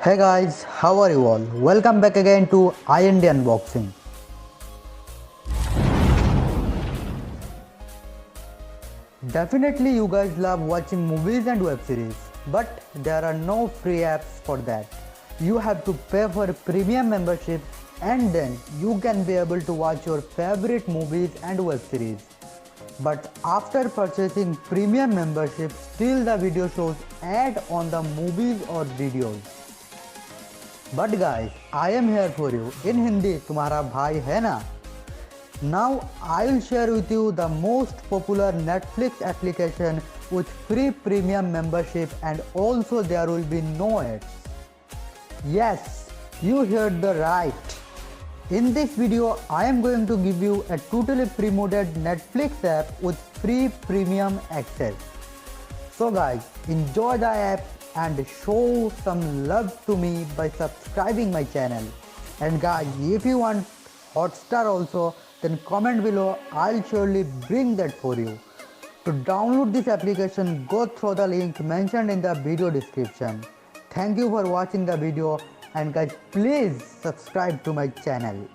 Hey guys, how are you all? Welcome back again to IND Unboxing. Definitely you guys love watching movies and web series, but there are no free apps for that. You have to pay for a premium membership and then you can be able to watch your favorite movies and web series. But after purchasing premium membership, still the video shows ad on the movies or videos. But guys, I am here for you. In Hindi, तुम्हारा भाई है ना? Now I will share with you the most popular Netflix application with free premium membership, and also there will be no ads. Yes, you heard the right. In this video, I am going to give you a totally pre-modded Netflix app with free premium access. So guys, enjoy the app and show some love to me by subscribing my channel. And guys, if you want Hotstar also, then comment below, I'll surely bring that for you. To download this application, go through the link mentioned in the video description. Thank you for watching the video, and guys, please subscribe to my channel.